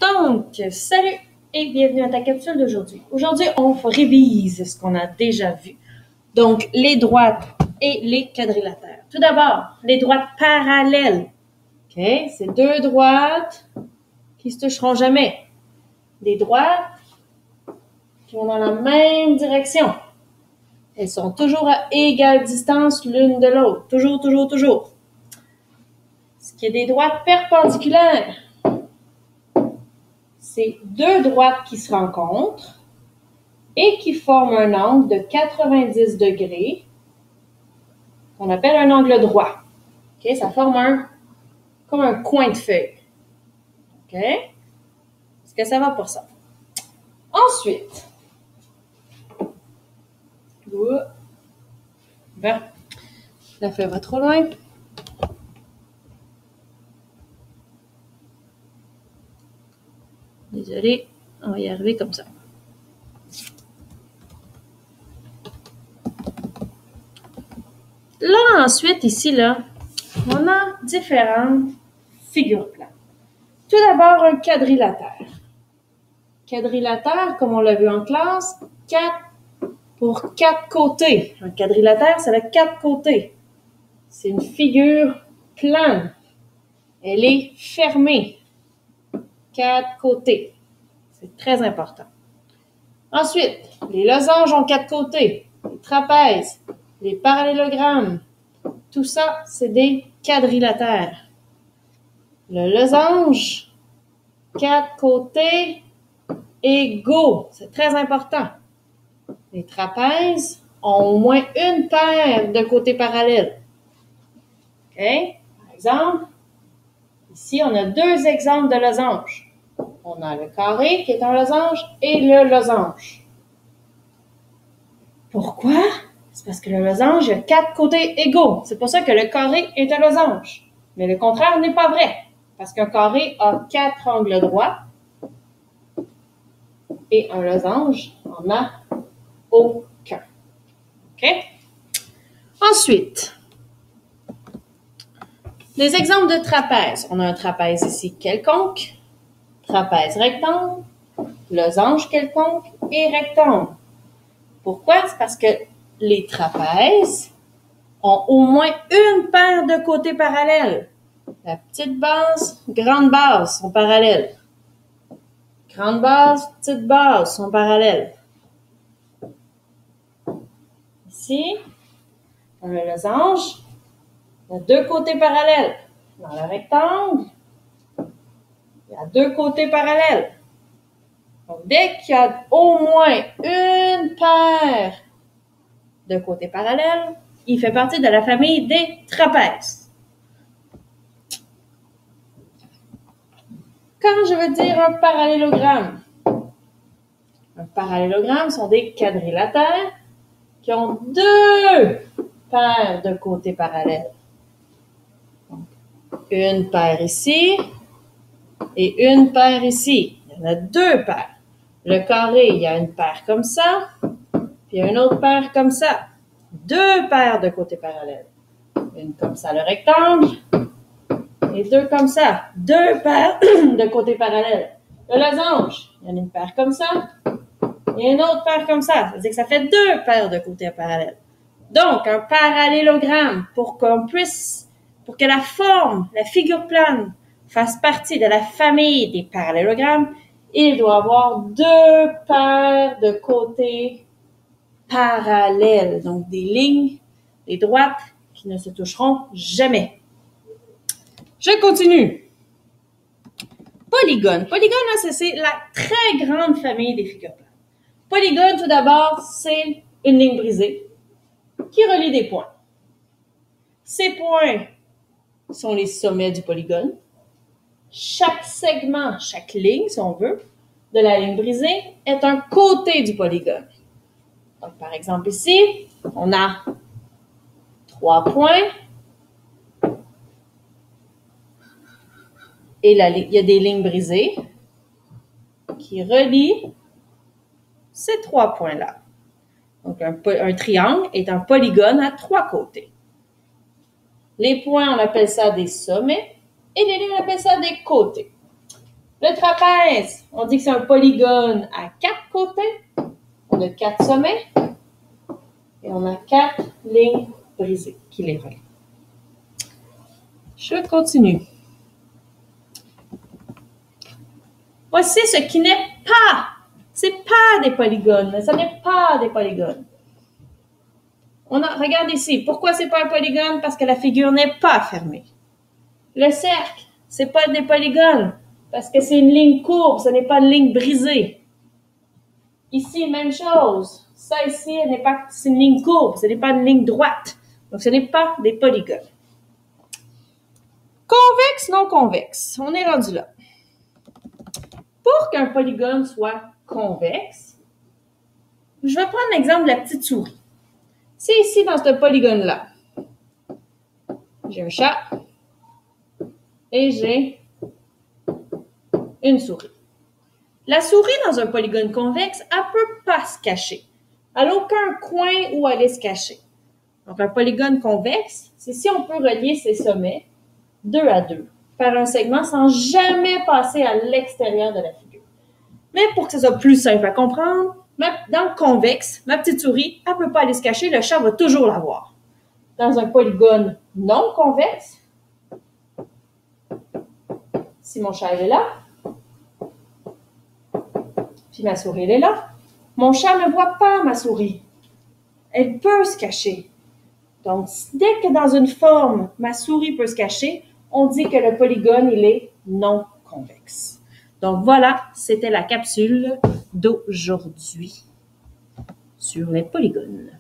Donc, salut et bienvenue à ta capsule d'aujourd'hui. Aujourd'hui, on révise ce qu'on a déjà vu. Donc, les droites et les quadrilatères. Tout d'abord, les droites parallèles. OK? C'est deux droites qui se toucheront jamais. Des droites qui vont dans la même direction. Elles sont toujours à égale distance l'une de l'autre. Toujours, toujours, toujours. Ce qui est des droites perpendiculaires, c'est deux droites qui se rencontrent et qui forment un angle de 90 degrés qu'on appelle un angle droit. Okay? Ça forme comme un coin de feuille. OK? Est-ce que ça va pour ça? Ensuite, la feuille va trop loin. Désolée, on va y arriver comme ça. Là, ensuite, ici, là, on a différentes figures planes. Tout d'abord, un quadrilatère. Quadrilatère, comme on l'a vu en classe, 4 pour 4 côtés. Un quadrilatère, ça a 4 côtés. C'est une figure plane. Elle est fermée. 4 côtés. C'est très important. Ensuite, les losanges ont 4 côtés. Les trapèzes, les parallélogrammes. Tout ça, c'est des quadrilatères. Le losange, 4 côtés égaux. C'est très important. Les trapèzes ont au moins une paire de côtés parallèles. OK? Par exemple, ici, on a deux exemples de losange. On a le carré qui est un losange et le losange. Pourquoi? C'est parce que le losange a 4 côtés égaux. C'est pour ça que le carré est un losange. Mais le contraire n'est pas vrai. Parce qu'un carré a 4 angles droits et un losange en a aucun. OK? Ensuite, des exemples de trapèze. On a un trapèze ici quelconque, trapèze rectangle, losange quelconque et rectangle. Pourquoi? C'est parce que les trapèzes ont au moins une paire de côtés parallèles. La petite base, grande base sont parallèles. Grande base, petite base sont parallèles. Ici, dans le losange, il y a deux côtés parallèles. Dans le rectangle, il y a deux côtés parallèles. Donc, dès qu'il y a au moins une paire de côtés parallèles, il fait partie de la famille des trapèzes. Quand je veux dire un parallélogramme, un parallélogramme sont des quadrilatères qui ont deux paires de côtés parallèles. Donc, une paire ici et une paire ici. Il y en a deux paires. Le carré, il y a une paire comme ça, puis une autre paire comme ça. Deux paires de côtés parallèles. Une comme ça, le rectangle, et deux comme ça. Deux paires de côtés parallèles. Le losange, il y en a une paire comme ça, et une autre paire comme ça. Ça veut dire que ça fait deux paires de côtés parallèles. Donc, un parallélogramme, pour que la forme, la figure plane, fasse partie de la famille des parallélogrammes, il doit avoir deux paires de côtés parallèles. Donc, des lignes, des droites qui ne se toucheront jamais. Je continue. Polygone. Polygone, c'est la très grande famille des figures planes. Polygone, tout d'abord, c'est une ligne brisée qui relie des points. Ces points sont les sommets du polygone. Chaque segment, chaque ligne, si on veut, de la ligne brisée est un côté du polygone. Donc, par exemple, ici, on a 3 points. Et il y a des lignes brisées qui relient ces 3 points-là. Donc, un triangle est un polygone à 3 côtés. Les points, on appelle ça des sommets, et les lignes, on appelle ça des côtés. Le trapèze, on dit que c'est un polygone à 4 côtés. On a 4 sommets. Et on a 4 lignes brisées qui les relient. Je continue. Voici ce qui n'est pas. C'est pas des polygones, mais ce n'est pas des polygones. Regarde ici. Pourquoi c'est pas un polygone? Parce que la figure n'est pas fermée. Le cercle, c'est pas des polygones. Parce que c'est une ligne courbe, ce n'est pas une ligne brisée. Ici, même chose. Ça ici, c'est une ligne courbe, ce n'est pas une ligne droite. Donc, ce n'est pas des polygones. Convexe, non convexe. On est rendu là. Pour qu'un polygone soit convexe, je vais prendre l'exemple de la petite souris. C'est ici, dans ce polygone-là. J'ai un chat et j'ai une souris. La souris, dans un polygone convexe, elle ne peut pas se cacher. Elle n'a aucun coin où aller se cacher. Donc, un polygone convexe, c'est si on peut relier ses sommets 2 à 2 par un segment sans jamais passer à l'extérieur de la figure. Mais pour que ce soit plus simple à comprendre, dans le convexe, ma petite souris, elle ne peut pas aller se cacher, le chat va toujours la voir. Dans un polygone non convexe, si mon chat est là, puis ma souris elle est là, mon chat ne voit pas ma souris. Elle peut se cacher. Donc, dès que dans une forme, ma souris peut se cacher, on dit que le polygone, il est non convexe. Donc, voilà, c'était la capsule d'aujourd'hui sur les polygones.